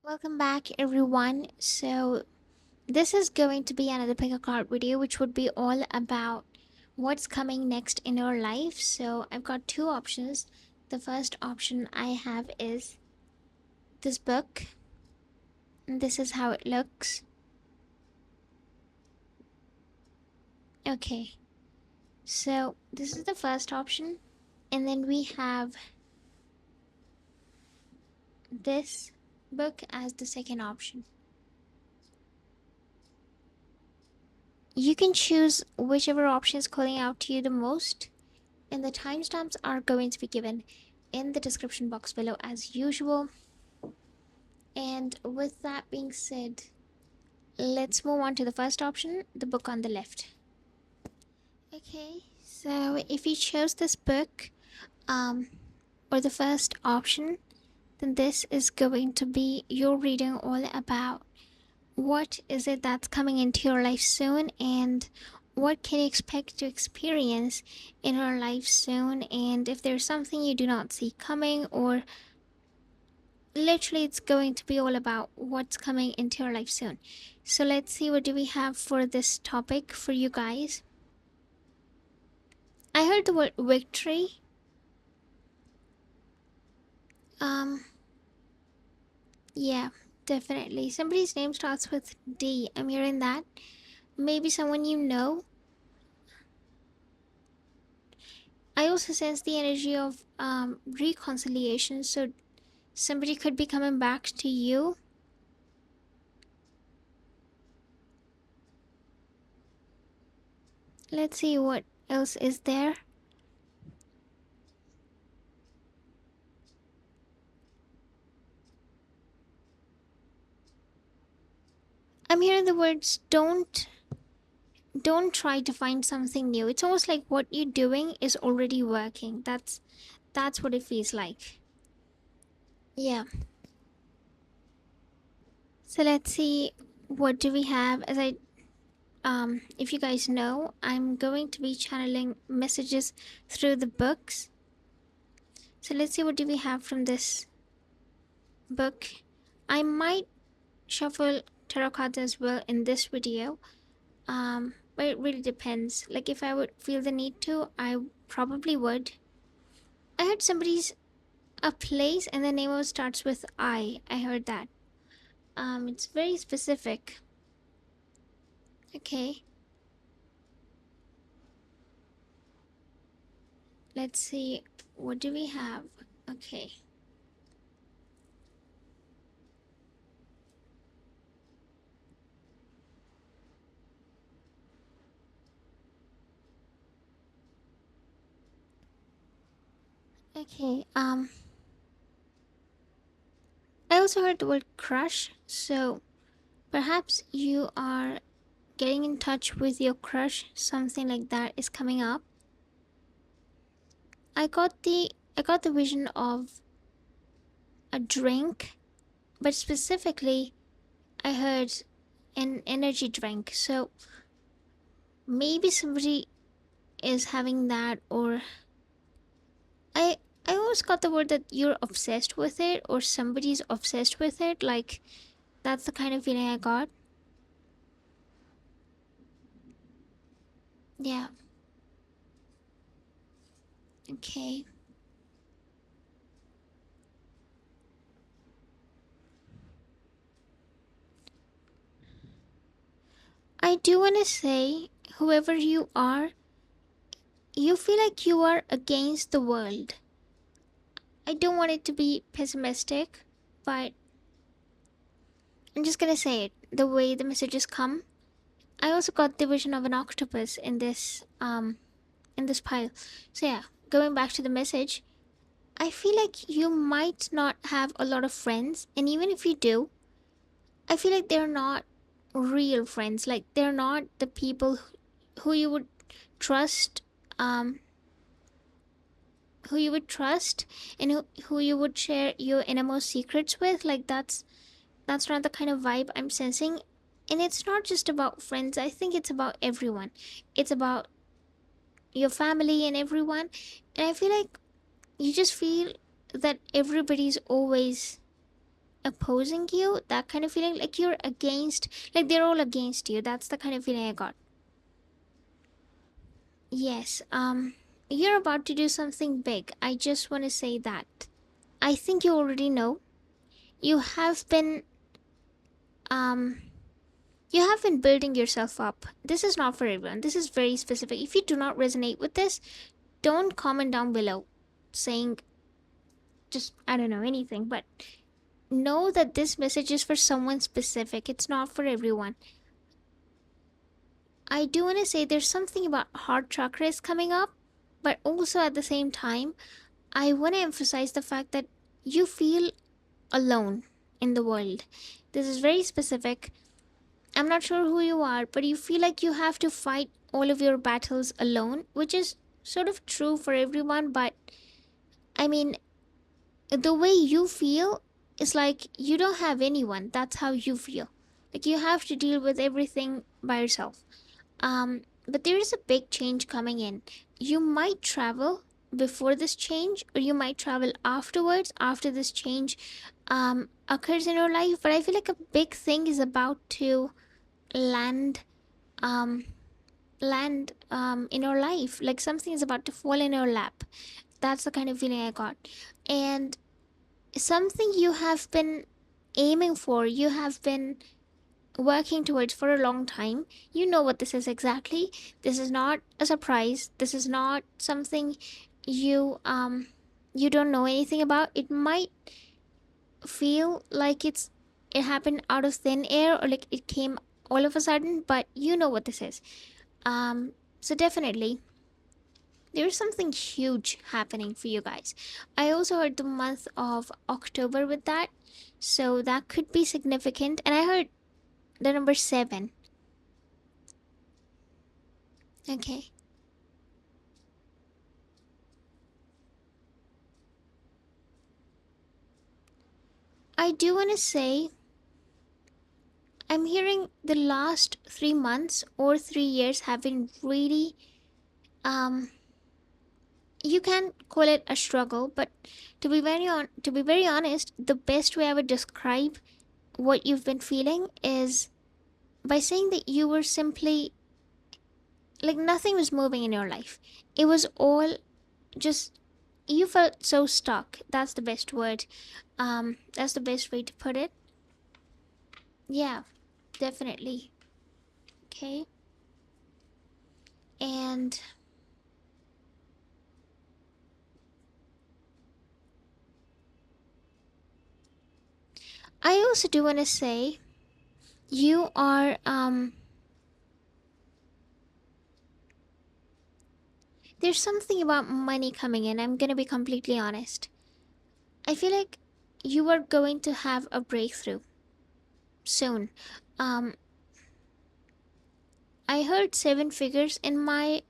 Welcome back, everyone. So, this is going to be another pick a card video, which would be all about what's coming next in your life. So, I've got two options. The first option I have is this book, and this is how it looks. Okay, so this is the first option, and then we have this book as the second option. You can choose whichever option is calling out to you the most, and the timestamps are going to be given in the description box below as usual. And with that being said, let's move on to the first option, the book on the left. Okay, so if you chose this book um or the first option, then this is going to be your reading all about what is it that's coming into your life soon, and what can you expect to experience in your life soon, and if there's something you do not see coming, or literally it's going to be all about what's coming into your life soon. So let's see, what do we have for this topic for you guys. I heard the word victory. um yeah, definitely somebody's name starts with D. I'm hearing that. Maybe someone you know. I also sense the energy of reconciliation, so somebody could be coming back to you. Let's see what else is there. I'm hearing the words don't try to find something new. It's almost like what you're doing is already working. That's what it feels like. Yeah. So let's see, what do we have. As I if you guys know, I'm going to be channeling messages through the books. So let's see, what do we have from this book. I might shuffle tarot cards as well in this video. But it really depends. Like, if I would feel the need to, I probably would. I heard somebody's a place and the name of it starts with I heard that. It's very specific. Okay. Let's see, what do we have? Okay. Okay. I also heard the word crush, so perhaps you are getting in touch with your crush, something like that is coming up. I got the vision of a drink, but specifically I heard an energy drink. So maybe somebody is having that, or I I always got the word that you're obsessed with it, or somebody's obsessed with it. Like, that's the kind of feeling I got. Yeah. Okay. I do want to say, whoever you are, you feel like you are against the world. I don't want it to be pessimistic, but I'm just gonna say it the way the messages come. I also got the vision of an octopus in this pile. So yeah, going back to the message, I feel like you might not have a lot of friends, and even if you do, I feel like they're not real friends. Like, they're not the people who you would trust, um, who you would trust, and who you would share your innermost secrets with. Like, that's not the kind of vibe I'm sensing. And it's not just about friends. I think it's about everyone. It's about your family and everyone. And I feel like you just feel that everybody's always opposing you, that kind of feeling, like you're against, like they're all against you. That's the kind of feeling I got. Yes, you're about to do something big. I just want to say that. I think you already know. You have been, um, you have been building yourself up. This is not for everyone. This is very specific. If you do not resonate with this, don't comment down below saying just, I don't know, anything. But know that this message is for someone specific. It's not for everyone. I do want to say there's something about heart chakras coming up, but also at the same time, I want to emphasize the fact that you feel alone in the world. This is very specific. I'm not sure who you are, but you feel like you have to fight all of your battles alone, which is sort of true for everyone, but I mean, the way you feel is like you don't have anyone. That's how you feel. Like you have to deal with everything by yourself. But there is a big change coming in. You might travel before this change, or you might travel afterwards, after this change occurs in your life. But I feel like a big thing is about to land, um, in your life. Like something is about to fall in your lap. That's the kind of feeling I got. And something you have been aiming for, you have been working towards for a long time. You know what this is exactly. This is not a surprise. This is not something you don't know anything about. It might feel like it happened out of thin air, or like it came all of a sudden, but you know what this is. So definitely there's something huge happening for you guys. I also heard the month of October with that, so that could be significant. And I heard the number 7. Okay. I do want to say, I'm hearing the last 3 months or 3 years have been really, um, you can call it a struggle, but to be very honest, the best way I would describe what you've been feeling is by saying that you were simply like nothing was moving in your life. It was all just, you felt so stuck. That's the best word. That's the best way to put it. Yeah, definitely. Okay. And I also do want to say you are there's something about money coming in. I'm going to be completely honest. I feel like you are going to have a breakthrough soon. Um I heard 7 figures in my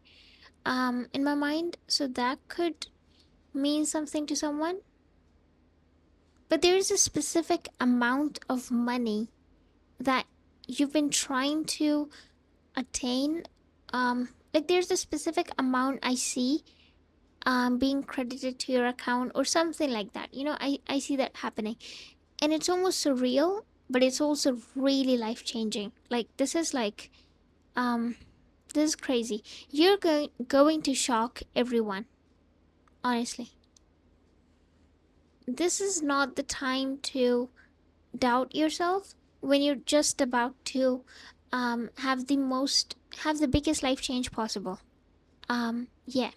mind, so that could mean something to someone. But there is a specific amount of money that you've been trying to attain. Like there's a specific amount I see being credited to your account or something like that. I see that happening. And it's almost surreal, but it's also really life changing. Like um this is crazy. You're going to shock everyone, honestly. This is not the time to doubt yourself when you're just about to have the biggest life change possible. Yeah.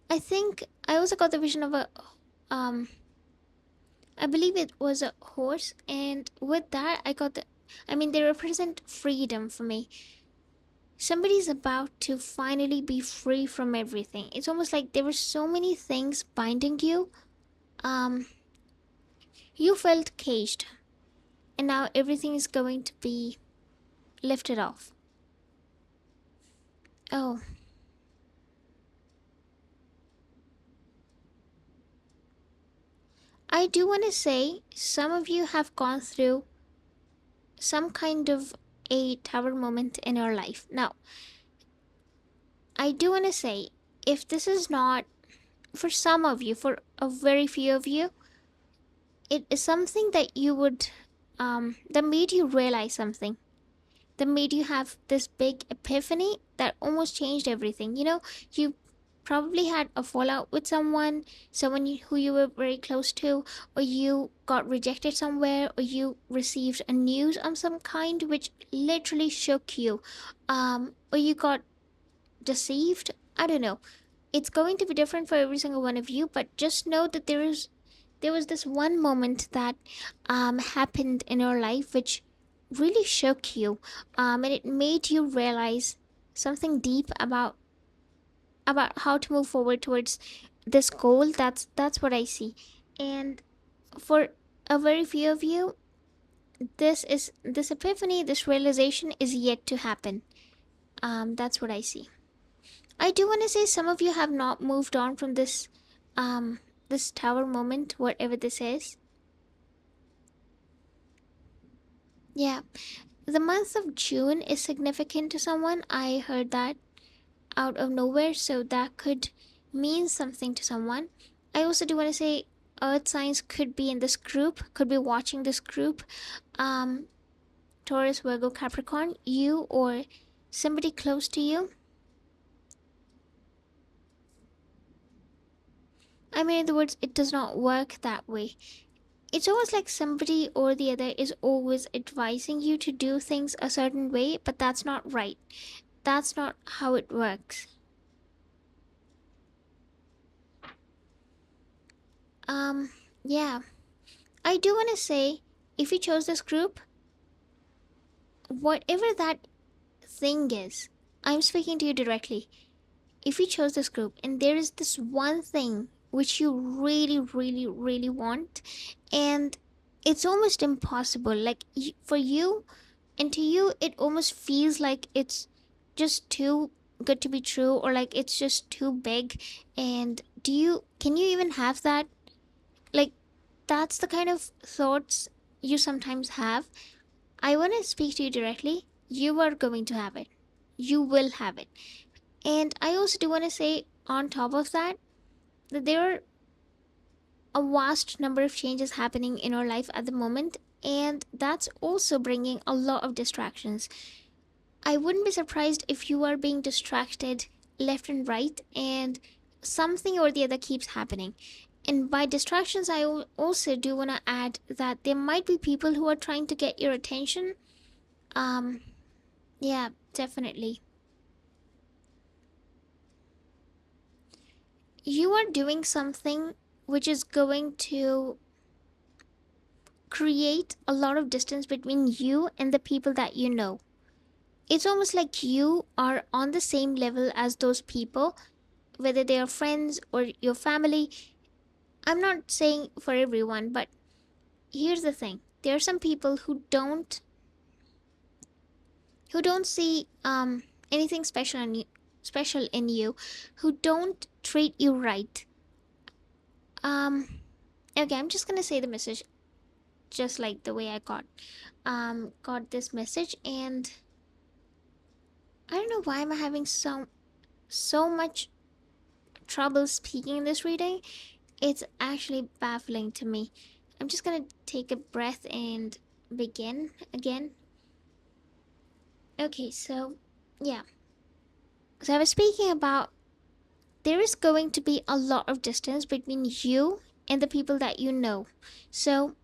I think I also got the vision of a um I believe it was a horse, and with that I got they represent freedom for me. Somebody's about to finally be free from everything. It's almost like there were so many things binding you. Um you felt caged, and now everything is going to be lifted off. Oh, I do want to say some of you have gone through some kind of a tower moment in your life. Now, I do want to say, if this is not for some of you, for a very few of you, it is something that you would, that made you realize something, that made you have this big epiphany that almost changed everything. You probably had a fallout with someone, who you were very close to, or you got rejected somewhere, or you received a news of some kind which literally shook you, or you got deceived. I don't know. It's going to be different for every single one of you, but just know that there was this one moment that happened in your life which really shook you, and it made you realize something deep about how to move forward towards this goal. That's what I see. And for a very few of you, this epiphany, this realization is yet to happen. That's what I see. I do want to say, some of you have not moved on from this tower moment, whatever this is. Yeah, the month of June is significant to someone. I heard that out of nowhere, so that could mean something to someone. I also do want to say, earth signs could be in this group, could be watching this group. Um, Taurus, Virgo, Capricorn, you or somebody close to you. I mean, in other words, it does not work that way. It's almost like somebody or the other is always advising you to do things a certain way, but that's not right. That's not how it works. Um, yeah. I do want to say, if you chose this group, whatever that thing is, I'm speaking to you directly. If you chose this group and there is this one thing which you really, really, really want, and it's almost impossible, like for you, and to you, it almost feels like it's just too good to be true, or like it's just too big. And can you even have that? Like, that's the kind of thoughts you sometimes have. I want to speak to you directly. You are going to have it. You will have it. And I also do want to say, on top of that, that there are a vast number of changes happening in our life at the moment, and that's also bringing a lot of distractions. I wouldn't be surprised if you are being distracted left and right, and something or the other keeps happening. And by distractions, I also do want to add that there might be people who are trying to get your attention. Um, yeah, definitely. You are doing something which is going to create a lot of distance between you and the people that you know. It's almost like you are on the same level as those people, whether they are friends or your family. I'm not saying for everyone, but here's the thing. There are some people who don't see anything special in you, who don't treat you right. Um okay, I'm just going to say the message just like the way I got this message. And I don't know why I'm having so much trouble speaking in this reading. It's actually baffling to me. I'm just gonna take a breath and begin again. Okay, so yeah. So I was speaking about, there is going to be a lot of distance between you and the people that you know. So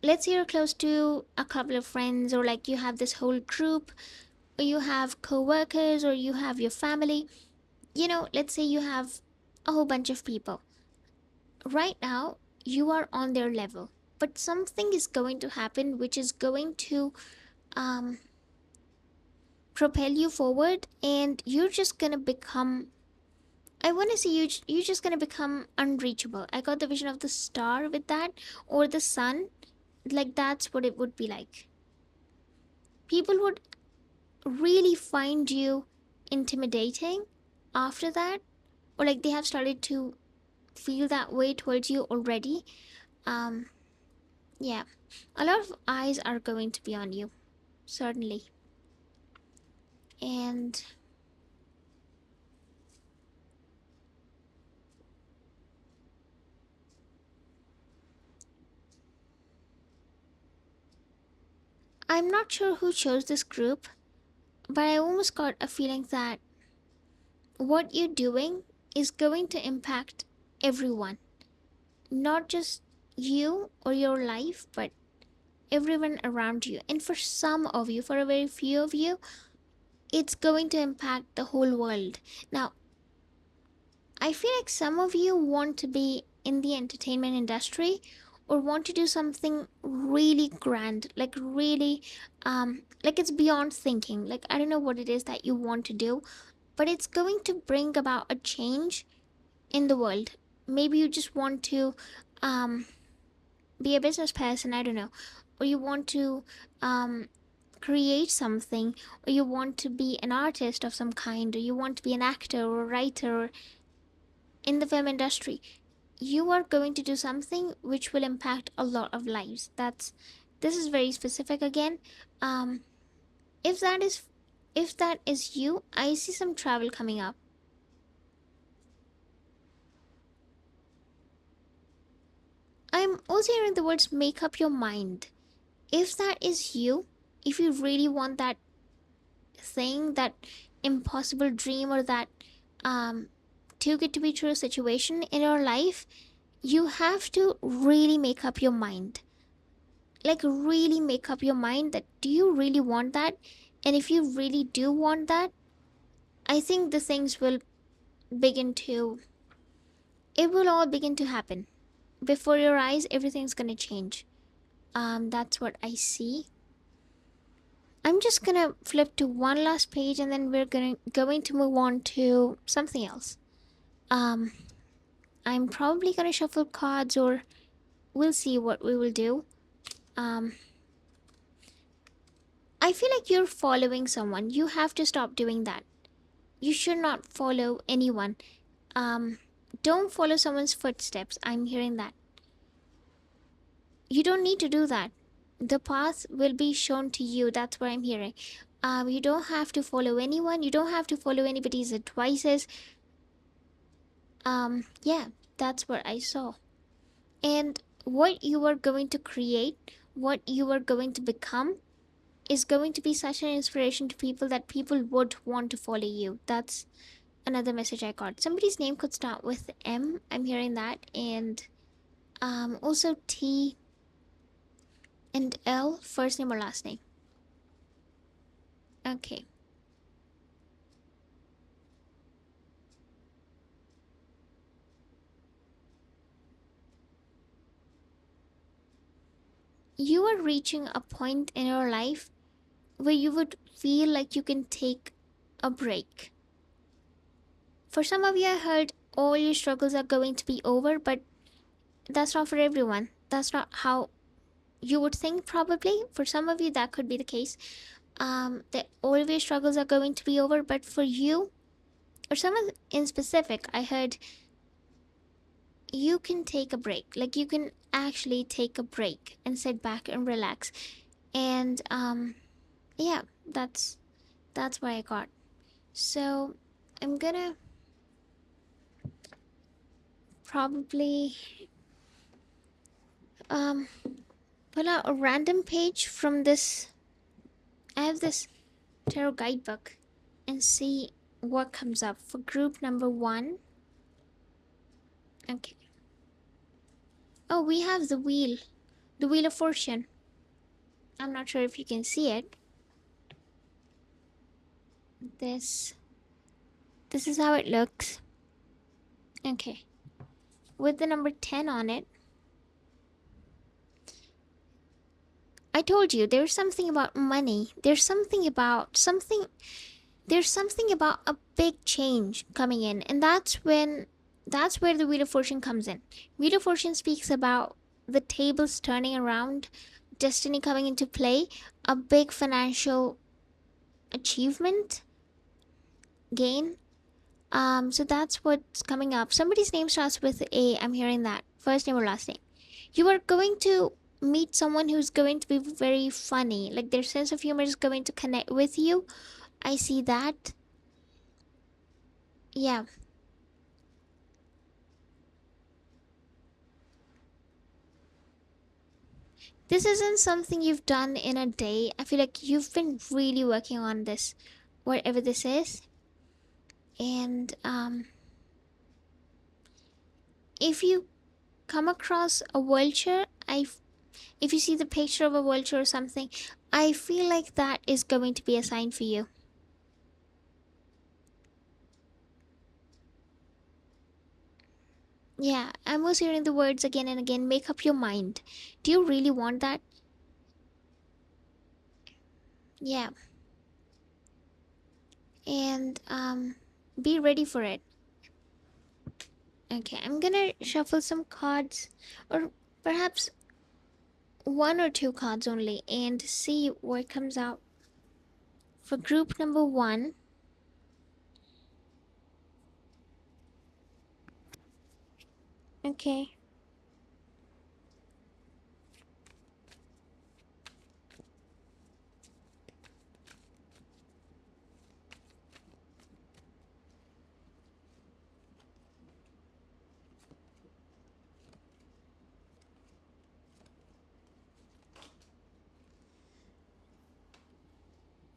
let's say you're close to a couple of friends, or like you have this whole group, or you have co-workers, or you have your family. Let's say you have a whole bunch of people. Right now, you are on their level, but something is going to happen which is going to um, propel you forward, and you're just gonna become. I want to see you're just gonna become unreachable. I got the vision of the star with that, or the sun. Like, that's what it would be like. People would really find you intimidating after that, or like they have started to feel that way towards you already. Um, Yeah, a lot of eyes are going to be on you, certainly. And I'm not sure who chose this group, but I almost got a feeling that what you're doing is going to impact everyone, not just you or your life, but everyone around you. And for some of you, for a very few of you, it's going to impact the whole world. Now, I feel like some of you want to be in the entertainment industry or want to do something really grand, like really, like it's beyond thinking. Like, I don't know what it is that you want to do, but it's going to bring about a change in the world. Maybe you just want to um, be a business person, I don't know, or you want to um, create something, or you want to be an artist of some kind, or you want to be an actor or a writer in the film industry. You are going to do something which will impact a lot of lives. This is very specific again. um if that is if that is you, I see some travel coming up. I'm also hearing the words make up your mind. If that is you, if you really want that thing, that impossible dream, or that um too good to be true situation in your life, you have to really make up your mind. Like, really make up your mind that do you really want that? And if you really do want that, I think the things will begin to it will all begin to happen before your eyes. Everything's gonna change. That's what I see. I'm just gonna flip to one last page, and then we're going to move on to something else. um I'm probably gonna shuffle cards, or we'll see what we will do. um I feel like you're following someone. You have to stop doing that. You should not follow anyone. um don't follow someone's footsteps. I'm hearing that. You don't need to do that. The path will be shown to you. That's what I'm hearing. You don't have to follow anyone. You don't have to follow anybody's advices. Yeah, that's what I saw. And what you are going to create, what you are going to become, is going to be such an inspiration to people that people would want to follow you. That's another message I got. Somebody's name could start with M. I'm hearing that. And also T and L, first name or last name. Okay. You are reaching a point in your life where you would feel like you can take a break. For some of you, I heard all your struggles are going to be over, but that's not for everyone. That's not how you would think, probably. For some of you, that could be the case. That all of your struggles are going to be over, but for you, or someone in specific, I heard you can take a break. Like, you can actually take a break and sit back and relax. And yeah, that's what I got. So I'm gonna probably um pull out a random page from this. I have this tarot guidebook, and see what comes up for group number one. Okay. Oh, we have the wheel of fortune. I'm not sure if you can see it. This this is how it looks. Okay. With the number 10 on it. I told you there's something about money. There's something about a big change coming in, and that's where the wheel of fortune comes in. Wheel of fortune speaks about the tables turning around, destiny coming into play, a big financial achievement, gain. So that's what's coming up. Somebody's name starts with A. I'm hearing that. First name or last name. You are going to meet someone who's going to be very funny. Like their sense of humor is going to connect with you. I see that. Yeah. This isn't something you've done in a day. I feel like you've been really working on this, whatever this is. And if you come across a vulture, if you see the picture of a vulture or something, I feel like that is going to be a sign for you. Yeah, I'm also hearing the words again and again. Make up your mind. Do you really want that? Yeah, and be ready for it. Okay, I'm gonna shuffle some cards, or perhaps one or two cards only, and see what comes out. For group number one, okay,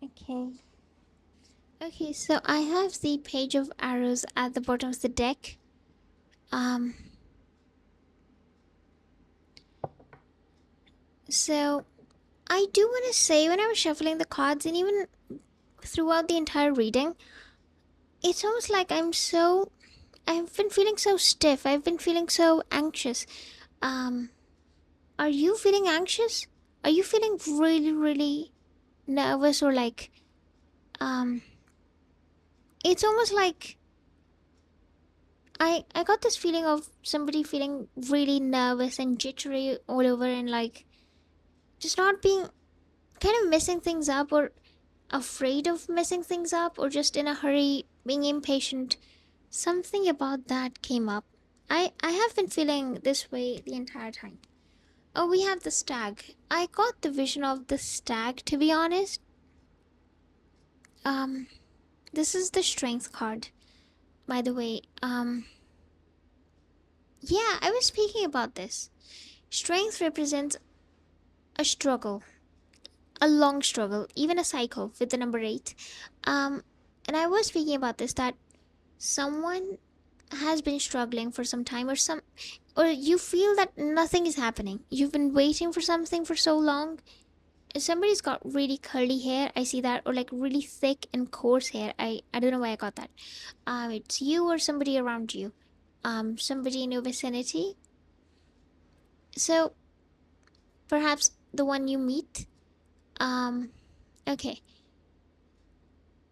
okay, okay. So I have the page of arrows at the bottom of the deck. Um, so I do want to say when I was shuffling the cards, and even throughout the entire reading, it's almost like I've been feeling so stiff. I've been feeling so anxious. Um, are you feeling anxious? Are you feeling really, really nervous, or like, um, it's almost like I got this feeling of somebody feeling really nervous and jittery all over, and like just not being, kind of messing things up, or afraid of messing things up, or just in a hurry, being impatient. Something about that came up. I have been feeling this way the entire time. Oh, we have the stag. I got the vision of the stag, to be honest. Um, this is the strength card, by the way. Yeah, I was speaking about this. Strength represents a struggle, a long struggle, even a cycle with the number 8. Um, and I was speaking about this, that someone has been struggling for some time, or you feel that nothing is happening. You've been waiting for something for so long. Somebody's got really curly hair, I see that, or like really thick and coarse hair. I don't know why I got that. It's you or somebody around you. Somebody in your vicinity. So perhaps the one you meet. Um, okay.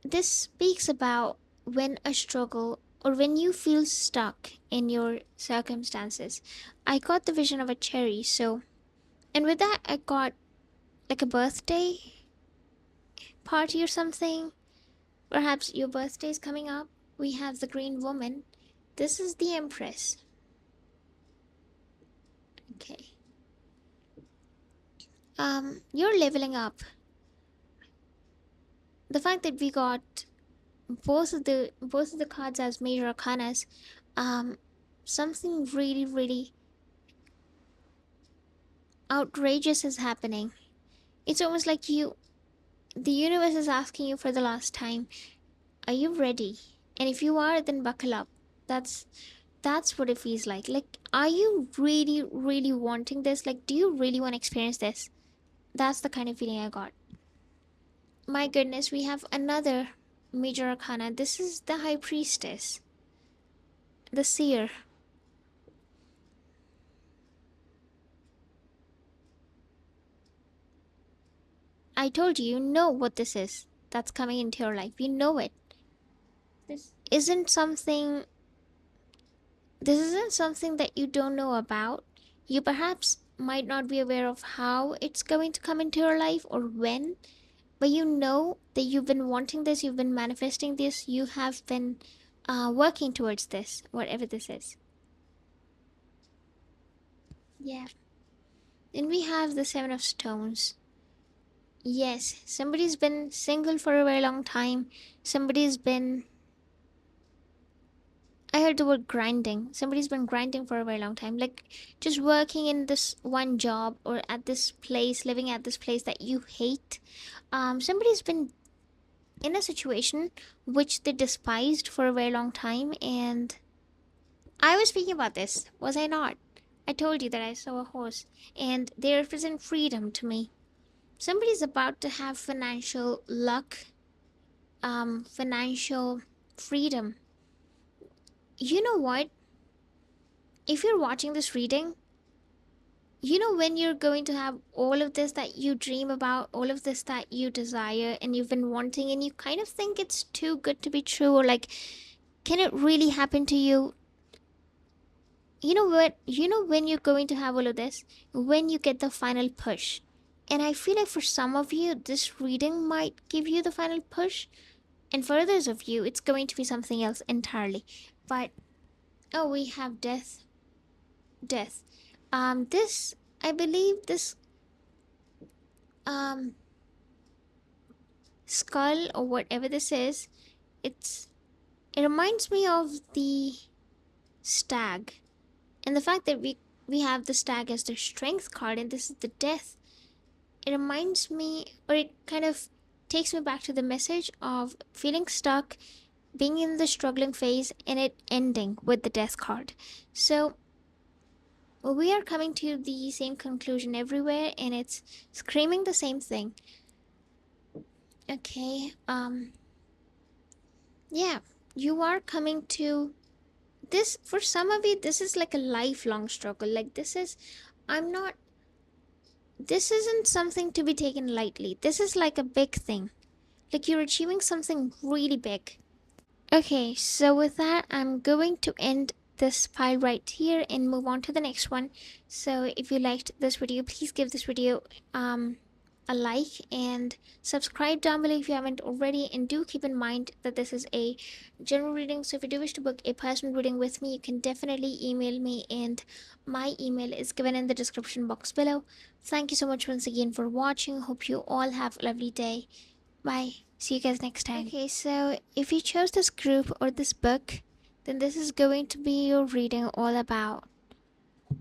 This speaks about when a struggle, or when you feel stuck in your circumstances. I got the vision of a cherry, so, and with that I got like a birthday party or something. Perhaps your birthday is coming up. We have the green woman. This is the empress. Okay. You're leveling up. The fact that we got both of the cards as major arcanas, um, something really, really outrageous is happening. It's almost like the universe is asking you for the last time, are you ready? And if you are, then buckle up. That's that's what it feels like. Like, are you really, really wanting this? Like, do you really want to experience this? That's the kind of feeling I got. My goodness, we have another major arcana. This is the high priestess, the seer. I told you, you know what this is that's coming into your life. You know it. This isn't something This isn't something that you don't know about. You perhaps might not be aware of how it's going to come into your life or when, but you know that you've been wanting this, you've been manifesting this, you have been working towards this, whatever this is. Yeah. And we have the Seven of Stones. Yes, somebody's been single for a very long time. Somebody's been. I heard the word grinding. Somebody's been grinding for a very long time. Like just working in this one job or at this place, living at this place that you hate. Somebody's been in a situation which they despised for a very long time. And I was speaking about this, was I not? I told you that I saw a horse and they represent freedom to me. Somebody's about to have financial luck, financial freedom. You know what? If you're watching this reading, you know when you're going to have all of this that you dream about, all of this that you desire and you've been wanting, and you kind of think it's too good to be true, or like, can it really happen to you? You know what? You know when you're going to have all of this? When you get the final push. And I feel like for some of you, this reading might give you the final push. And for others of you, it's going to be something else entirely. But, oh, we have death. Death. This, I believe this, um, skull or whatever this is, it's, it reminds me of the stag. And the fact that we have the stag as the strength card and this is the death, it reminds me, or it kind of takes me back to the message of feeling stuck, being in the struggling phase, and it ending with the death card. So we are coming to the same conclusion everywhere, and it's screaming the same thing. Okay, yeah, you are coming to this. For some of you, this is like a lifelong struggle. Like, this is, I'm not, this isn't something to be taken lightly. This is like a big thing. Like, you're achieving something really big. Okay, so with that, I'm going to end this file right here and move on to the next one. So if you liked this video, please give this video a like and subscribe down below if you haven't already, and do keep in mind that this is a general reading. So if you do wish to book a personal reading with me, you can definitely email me, and my email is given in the description box below. Thank you so much once again for watching. Hope you all have a lovely day. Bye. See you guys next time. Okay, so if you chose this group or this book, then this is going to be your reading all about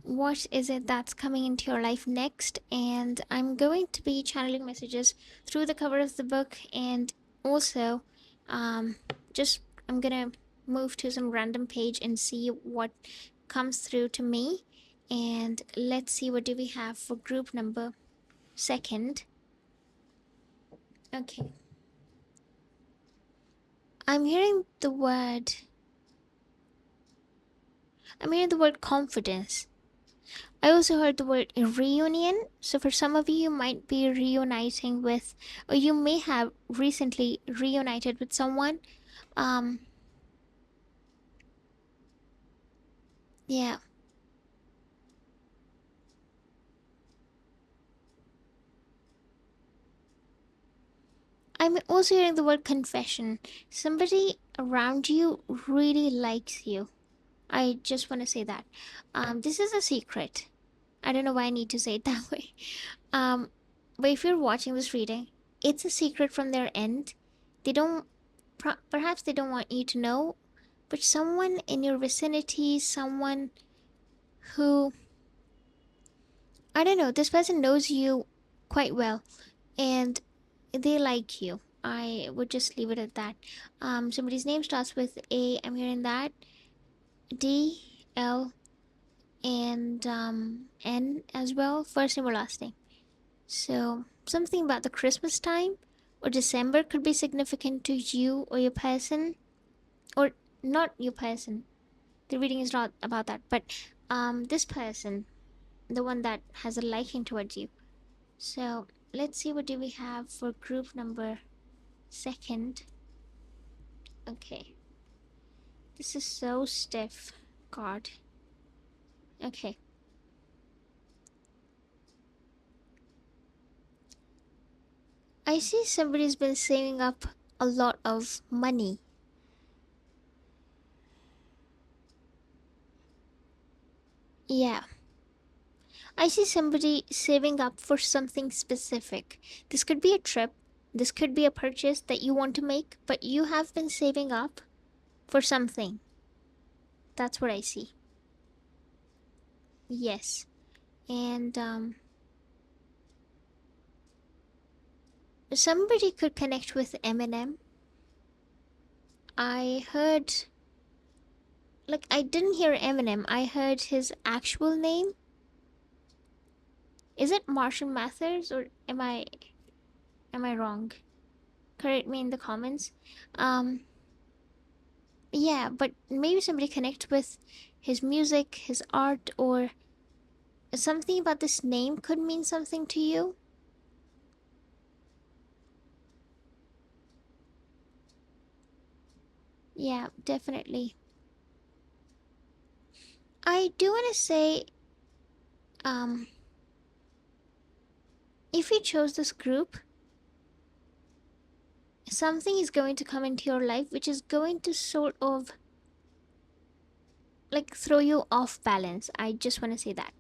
what is it that's coming into your life next. And I'm going to be channeling messages through the cover of the book, and also just I'm gonna move to some random page and see what comes through to me. And let's see, what do we have for group number second. Okay, I'm hearing the word confidence. I also heard the word reunion. So for some of you, you might be reuniting with, or you may have recently reunited with someone. Um, yeah. I'm also hearing the word confession. Somebody around you really likes you. I just want to say that. This is a secret. I don't know why I need to say it that way. Um, but if you're watching this reading, it's a secret from their end. They don't, perhaps they don't want you to know, but someone in your vicinity, someone who, I don't know, this person knows you quite well and they like you. I would just leave it at that. Somebody's name starts with A. I'm hearing that. D, L, and N as well. First name or last name. So something about the Christmas time or December could be significant to you or your person, or not your person. The reading is not about that, but this person, the one that has a liking towards you. So let's see, what do we have for group number second. Okay, this is so stiff card. Okay, I see somebody's been saving up a lot of money. Yeah, I see somebody saving up for something specific. This could be a trip, this could be a purchase that you want to make, but you have been saving up for something. That's what I see. Yes. And somebody could connect with Eminem. I heard, like, I didn't hear Eminem, I heard his actual name. Is it Marshall Mathers, or am I wrong? Correct me in the comments. Um yeah, but maybe somebody connect with his music, his art, or something about this name could mean something to you. Yeah, definitely. I do want to say, um if you chose this group, something is going to come into your life which is going to sort of like throw you off balance. I just want to say that.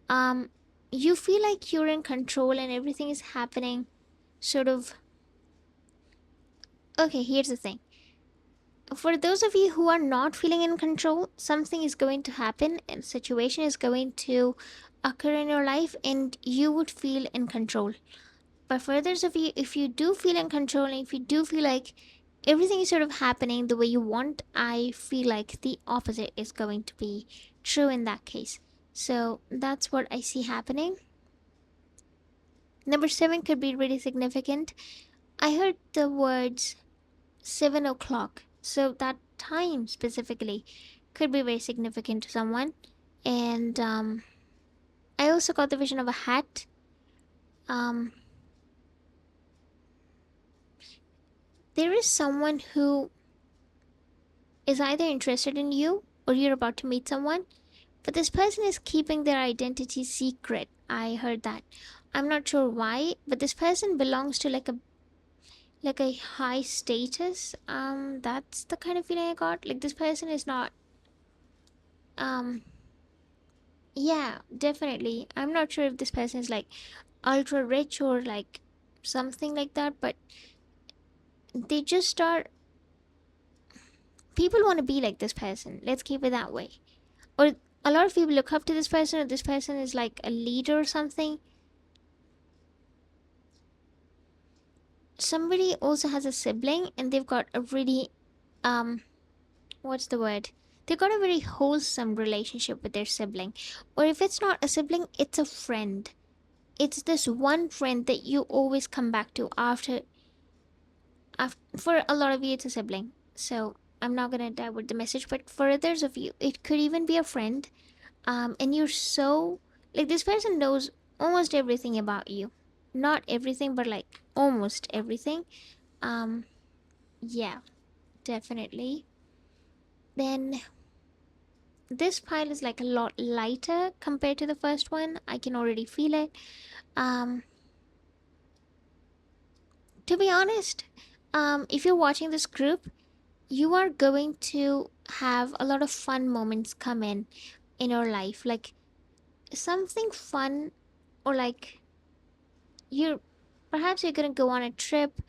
um you feel like you're in control and everything is happening sort of. Okay, here's the thing. For those of you who are not feeling in control, something is going to happen and situation is going to occur in your life and you would feel in control. But for others of you, if you do feel in control and if you do feel like everything is sort of happening the way you want, I feel like the opposite is going to be true in that case. So that's what I see happening. Number seven could be really significant. I heard the words 7 o'clock. So that time specifically could be very significant to someone. And I also got the vision of a hat. Um, there is someone who is either interested in you or you're about to meet someone, but this person is keeping their identity secret. I heard that. I'm not sure why, but this person belongs to like a high status. That's the kind of feeling I got. Like this person is not um yeah, definitely. I'm not sure if this person is like ultra rich or like something like that, but they just are. People want to be like this person. Let's keep it that way. Or a lot of people look up to this person, or this person is like a leader or something. Somebody also has a sibling and they've got a really, um, what's the word? They've got a very wholesome relationship with their sibling. Or if it's not a sibling, it's a friend. It's this one friend that you always come back to after. For a lot of you, it's a sibling. So I'm not gonna divert the message, but for others of you, it could even be a friend. And you're so like this person knows almost everything about you. Not everything, but like almost everything. Um, yeah, definitely. Then this pile is like a lot lighter compared to the first one. I can already feel it. Um, to be honest, if you're watching this group, you are going to have a lot of fun moments come in your life, like something fun, or like you're perhaps you're gonna go on a trip.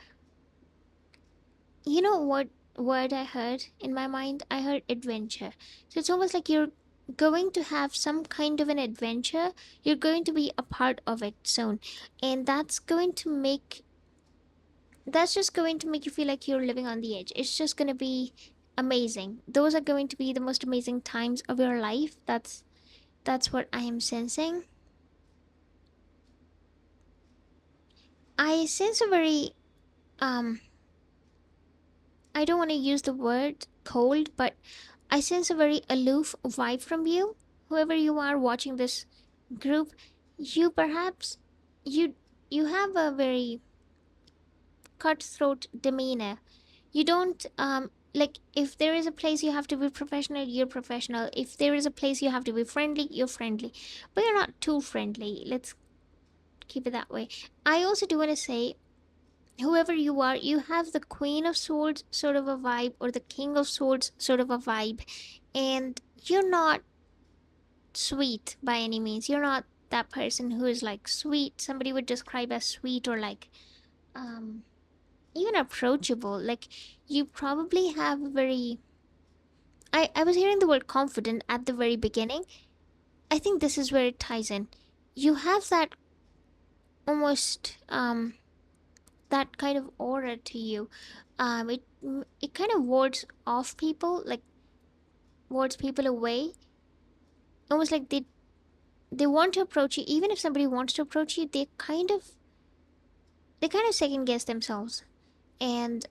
You know what word I heard in my mind? I heard adventure. So it's almost like you're going to have some kind of an adventure. You're going to be a part of it soon, and that's just going to make you feel like you're living on the edge. It's just going to be amazing. Those are going to be the most amazing times of your life. That's what I am sensing. I sense a very um I don't want to use the word cold, but I sense a very aloof vibe from you. Whoever you are watching this group, you perhaps you you have a very cutthroat demeanor. You don't like if there is a place you have to be professional, you're professional. If there is a place you have to be friendly, you're friendly. But you're not too friendly. Let's keep it that way. I also do want to say whoever you are, you have the Queen of Swords sort of a vibe or the King of Swords sort of a vibe. And you're not sweet by any means. You're not that person who is like sweet, somebody would describe as sweet, or like um even approachable. Like, you probably have a very, I was hearing the word confident at the very beginning. I think this is where it ties in. You have that almost that kind of aura to you. It kind of wards off people, like wards people away. Almost like they want to approach you. Even if somebody wants to approach you, they kind of second guess themselves, and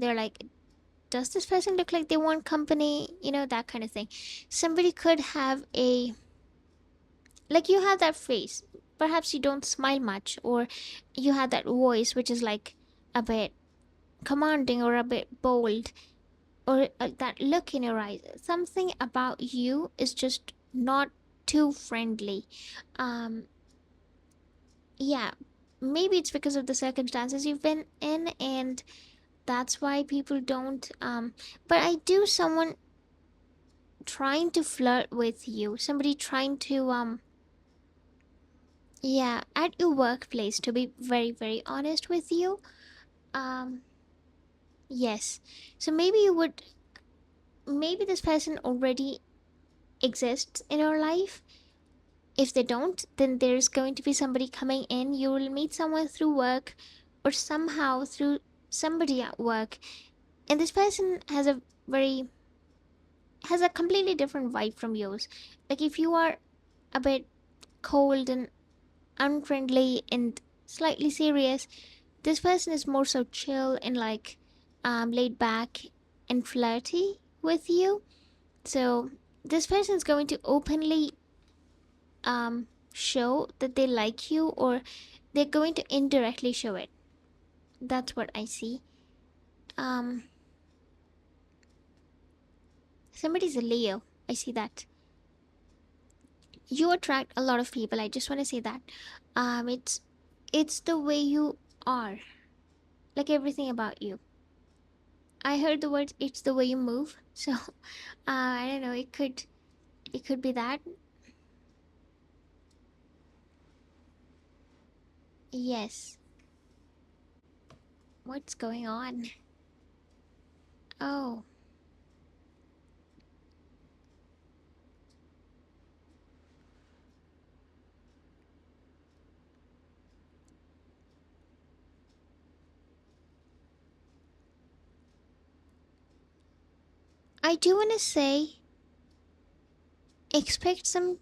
they're like, does this person look like they want company? That kind of thing. Somebody could have a, like, you have that face. Perhaps you don't smile much, or you have that voice which is like a bit commanding or a bit bold, or that look in your eyes. Something about you is just not too friendly. Um, yeah, maybe it's because of the circumstances you've been in, and that's why people don't. But I do someone trying to flirt with you, somebody trying to yeah, at your workplace, to be very very honest with you. um yes. So maybe this person already exists in your life. If they don't, then there's going to be somebody coming in. You will meet someone through work, or somehow through somebody at work, and this person has a completely different vibe from yours. Like, if you are a bit cold and unfriendly and slightly serious, this person is more so chill and like laid back and flirty with you. So this person is going to openly show that they like you, or they're going to indirectly show it. That's what I see. um Somebody's a Leo. I see that. You attract a lot of people. I just want to say that. It's the way you are, like everything about you. I heard the words "it's the way you move," so I don't know. It could be that. Yes. What's going on? Oh, I do want to say, expect some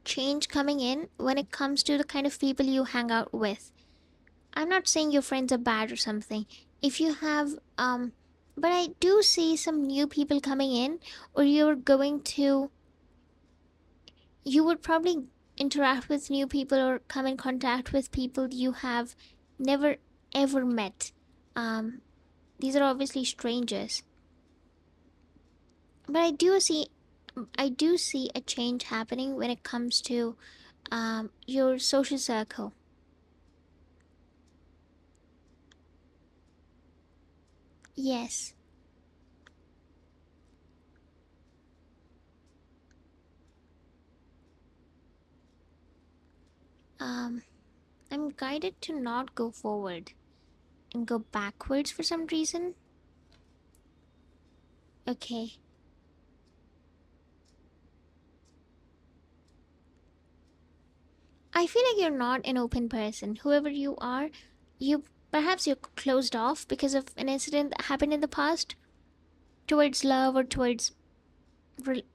change coming in when it comes to the kind of people you hang out with. I'm not saying your friends are bad or something. If you have, but I do see some new people coming in, or you would probably interact with new people or come in contact with people you have never ever met. Um, these are obviously strangers, but I do see a change happening when it comes to your social circle. Yes. Um, I'm guided to not go forward and go backwards for some reason. Okay. I feel like you're not an open person. Whoever you are, you perhaps you're closed off because of an incident that happened in the past towards love, or towards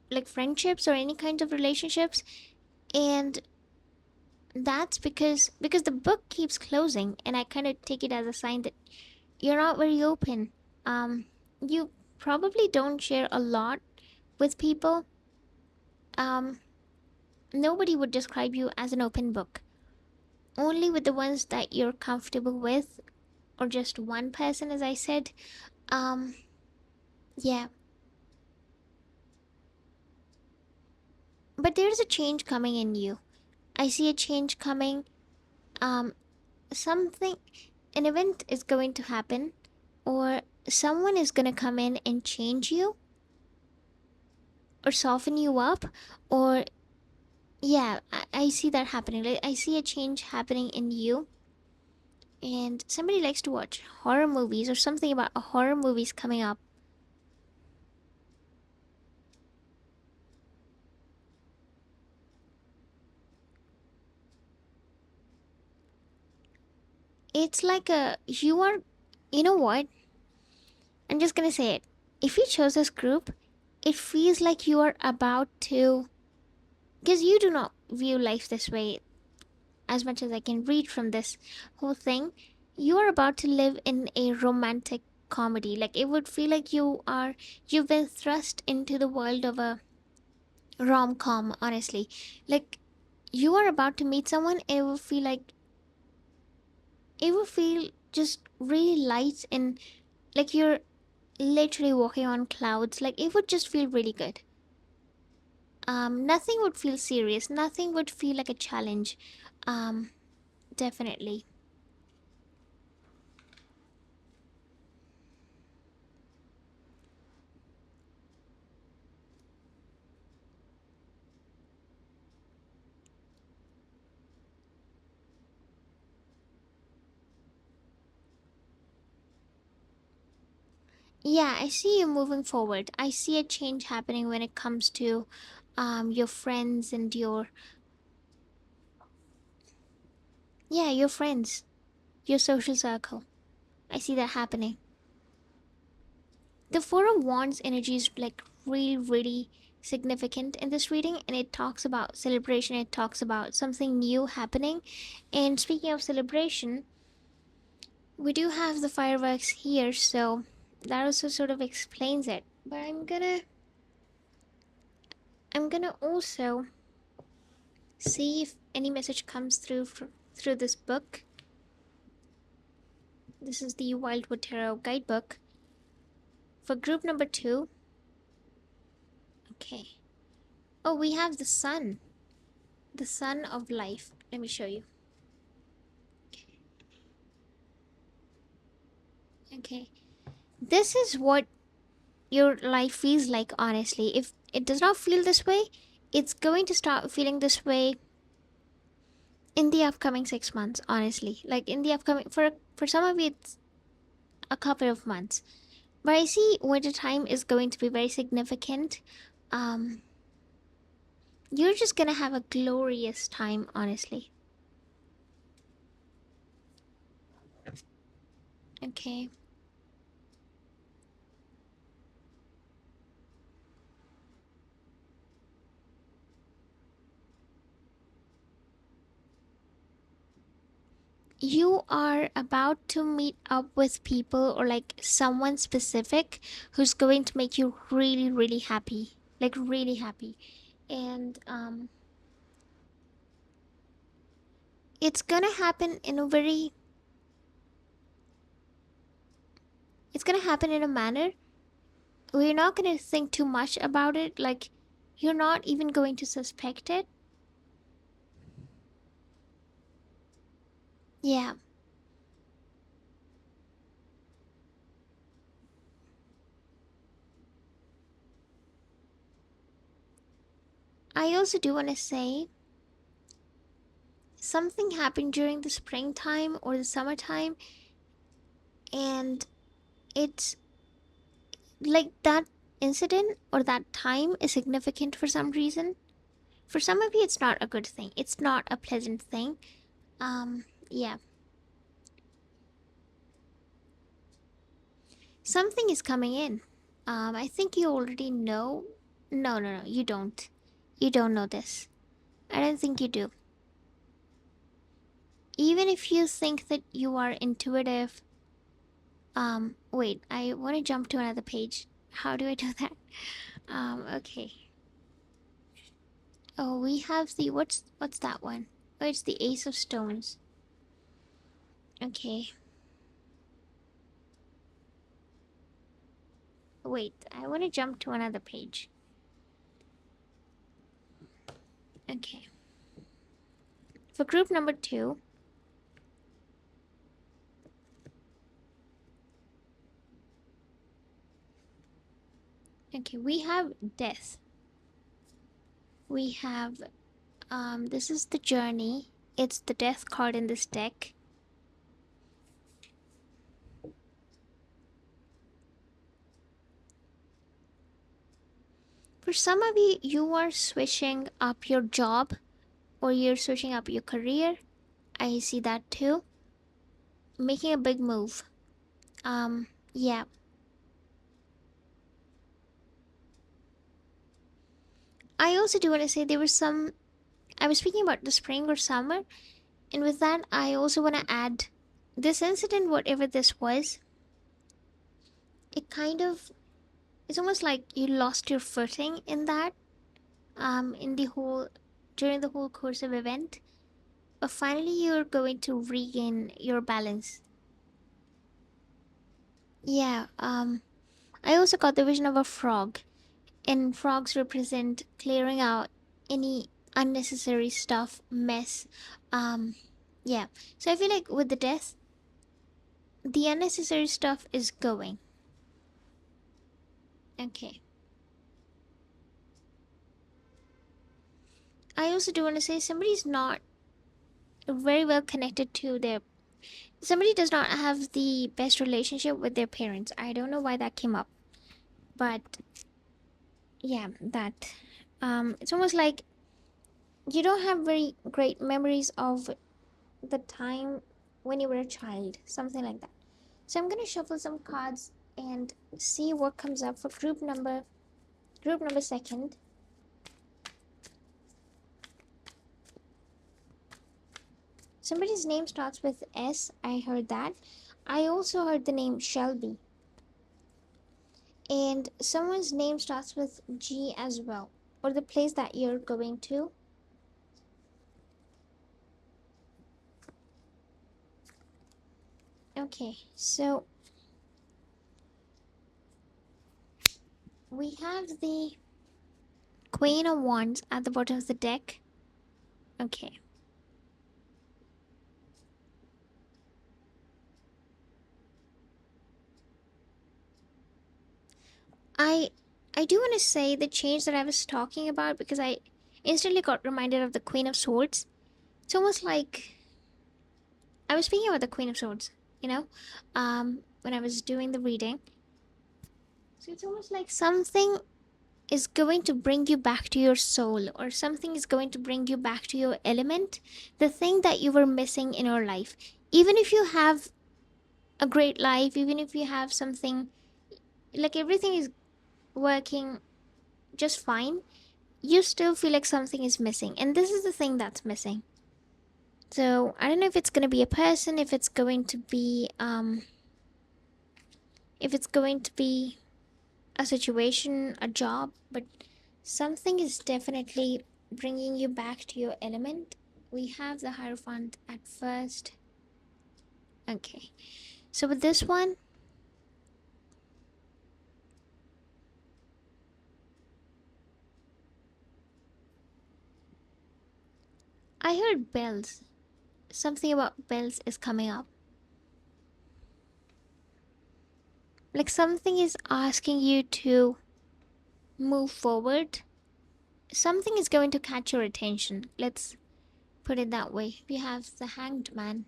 like friendships or any kinds of relationships. And that's because the book keeps closing, and I kind of take it as a sign that you're not very open. You probably don't share a lot with people. um Nobody would describe you as an open book. Only with the ones that you're comfortable with, or just one person, as I said. um yeah. But there's a change coming in you. I see a change coming. um Something, an event is going to happen, or someone is going to come in and change you, or soften you up, or Yeah, I see that happening. Like, I see a change happening in you. And somebody likes to watch horror movies or something about a horror movies coming up. It's like you are, you know what? I'm just gonna say it. If you chose this group, it feels like you are about to, because you do not view life this way, as much as I can read from this whole thing. You are about to live in a romantic comedy. Like, it would feel like you've been thrust into the world of a rom com, honestly. Like, you are about to meet someone, it will feel just really light and like you're literally walking on clouds. Like, it would just feel really good. Nothing would feel serious, nothing would feel like a challenge. um Definitely. Yeah, I see you moving forward. I see a change happening when it comes to your friends and your, yeah, your friends, your social circle. I see that happening. The Four of Wands energy is like really, really significant in this reading, and it talks about celebration, it talks about something new happening. And speaking of celebration, we do have the fireworks here, so that also sort of explains it. But I'm gonna also see if any message comes through this book. This is the Wildwood Tarot guidebook for group number 2. Okay. Oh, we have the sun of life. Let me show you. Okay. This is what your life feels like, honestly. If it does not feel this way, it's going to start feeling this way in the upcoming 6 months, honestly. Like, in the upcoming, for some of you, it's a couple of months. But I see winter time is going to be very significant. Um, you're just gonna have a glorious time, honestly. Okay. You are about to meet up with people or like someone specific who's going to make you really, really happy. Like, really happy. And it's gonna happen in a very, it's gonna happen in a manner where you're not gonna think too much about it. Like, you're not even going to suspect it. Yeah. I also do want to say something happened during the springtime or the summertime, and it's like that incident or that time is significant for some reason. For some of you, it's not a good thing, it's not a pleasant thing. Yeah, something is coming in. I think you already know. No, no, no, you don't. You don't know this. I don't think you do. Even if you think that you are intuitive, wait, I want to jump to another page. How do I do that? Okay. Oh, we have the, what's that one? Oh, it's the Ace of Stones. Okay. Wait, I want to jump to another page. Okay. For group number 2, okay, we have death. We have This is the journey. It's the death card in this deck. For some of you, you are switching up your job or you're switching up your career. I see that too. Making a big move. Yeah. I also do want to say there was some. I was speaking about the spring or summer, and with that, I also want to add this incident, whatever this was, it kind of. It's almost like you lost your footing in that, in the whole. During the whole course of event. But finally, you're going to regain your balance. Yeah, I also got the vision of a frog, and frogs represent clearing out any unnecessary stuff, mess. Um, yeah. So I feel like with the death, the unnecessary stuff is going. Okay. I also do want to say somebody's not very well connected to their. Somebody does not have the best relationship with their parents. I don't know why that came up, but yeah, that. It's almost like you don't have very great memories of the time when you were a child, something like that. So I'm gonna shuffle some cards and see what comes up for group number second. Somebody's name starts with S. I heard that. I also heard the name Shelby. And someone's name starts with G as well, or the place that you're going to. Okay, so we have the Queen of Wands at the bottom of the deck. Okay. I I do want to say the change that I was talking about because I instantly got reminded of the Queen of Swords. It's almost like I was speaking about the Queen of Swords, when I was doing the reading. So it's almost like something is going to bring you back to your soul, or something is going to bring you back to your element, the thing that you were missing in your life. Even if you have a great life, even if you have something like everything is working just fine, you still feel like something is missing. And this is the thing that's missing. So I don't know if it's gonna be a person, if it's going to be a situation, a job, but something is definitely bringing you back to your element. We have the Hierophant at first. Okay, so with this one, I heard bells. Something about bells is coming up. Like something is asking you to move forward. Something is going to catch your attention. Let's put it that way. We have the Hanged Man.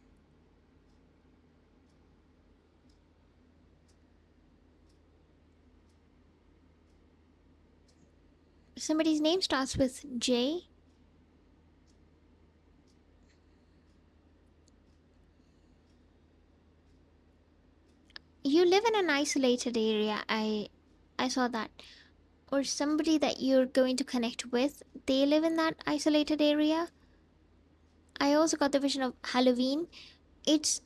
Somebody's name starts with J. You live in an isolated area. I saw that. Or somebody that you're going to connect with, they live in that isolated area. I also got the vision of Halloween. It's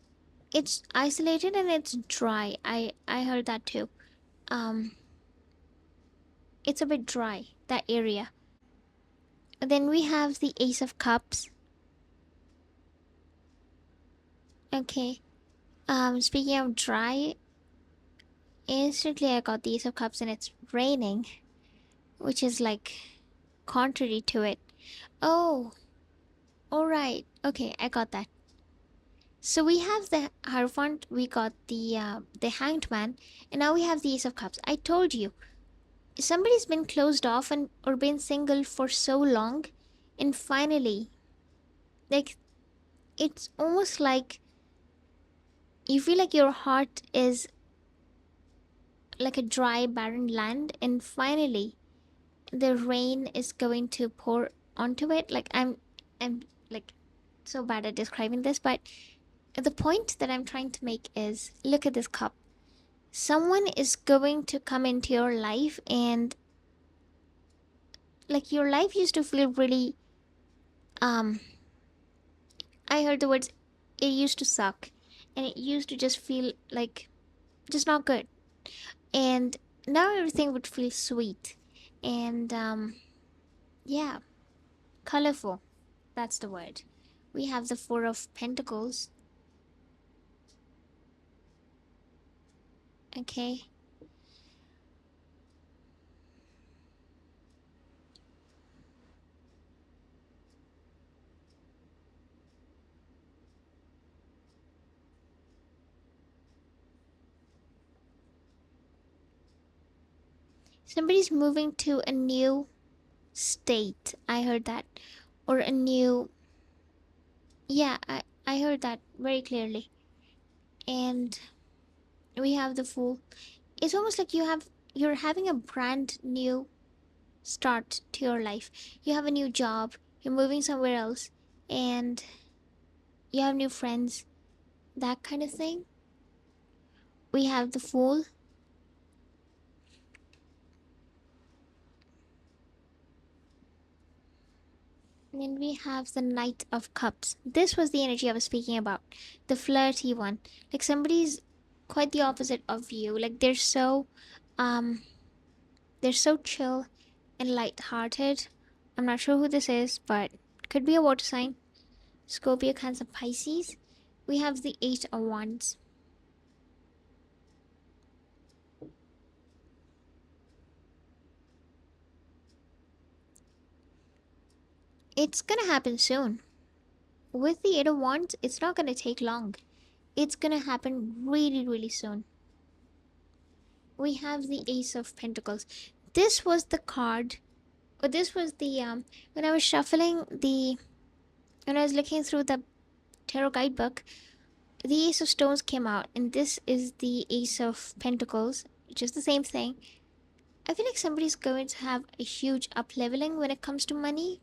it's isolated and it's dry. I heard that too. Um it's a bit dry, that area. Then we have the Ace of Cups. Okay. Speaking of dry, instantly I got the Ace of Cups and it's raining, which is like contrary to it. Oh, alright. Okay, I got that. So we have the Hierophant, we got the Hanged Man, and now we have the Ace of Cups. I told you, somebody's been closed off and or been single for so long, And finally, like, it's almost like you feel like your heart is like a dry, barren land, and finally, the rain is going to pour onto it. Like, I'm like so bad at describing this, but the point that I'm trying to make is look at this cup. Someone is going to come into your life, and like your life used to feel really, um, I heard the words, it used to suck, and it used to just feel like just not good. And now everything would feel sweet and, yeah, colorful. That's the word. We have the Four of Pentacles. Okay. Somebody's moving to a new state. I heard that. Or a new. Yeah, I heard that very clearly. And we have the Fool. It's almost like you're having a brand new start to your life. You have a new job, you're moving somewhere else, and you have new friends, that kind of thing. We have the Fool. And then we have the Knight of Cups. This was the energy I was speaking about. The flirty one. Like somebody's quite the opposite of you. Like um they're so chill and light-hearted. I'm not sure who this is, but could be a water sign. Scorpio, Cancer, Pisces. We have the Eight of Wands. It's gonna happen soon. With the Eight of Wands, it's not gonna take long. It's gonna happen really, really soon. We have the Ace of Pentacles. This was the card, or this was the when I was shuffling the when I was looking through the tarot guidebook, the Ace of Stones came out, and this is the Ace of Pentacles, which is the same thing. I feel like somebody's going to have a huge up leveling when it comes to money.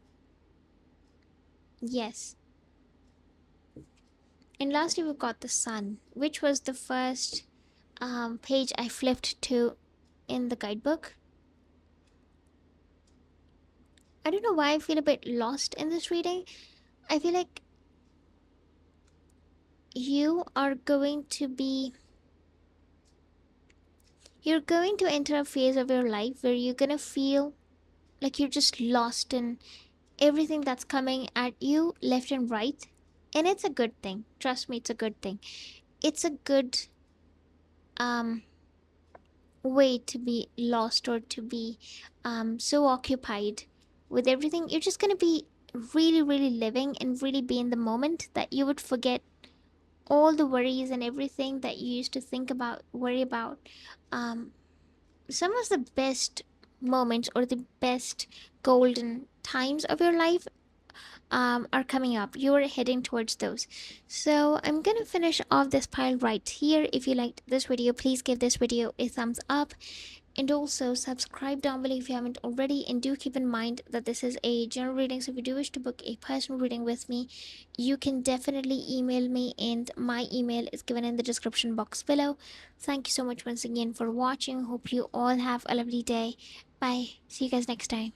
Yes. And lastly, we've got the Sun, which was the first page I flipped to in the guidebook. I don't know why I feel a bit lost in this reading. I feel like you are going to be you're going to enter a phase of your life where you're gonna feel like you're just lost in everything that's coming at you left and right. And it's a good thing. Trust me, it's a good thing. It's a good um way to be lost, or to be so occupied with everything. You're just gonna be really, really living and really be in the moment that you would forget all the worries and everything that you used to think about, worry about. Um, some of the best moments, or the best golden times of your life, are coming up. You're heading towards those. So I'm gonna finish off this pile right here. If you liked this video, please give this video a thumbs up, and also subscribe down below if you haven't already. And do keep in mind that this is a general reading, so if you do wish to book a personal reading with me, you can definitely email me, and my email is given in the description box below. Thank you so much once again for watching. Hope you all have a lovely day. Bye. See you guys next time.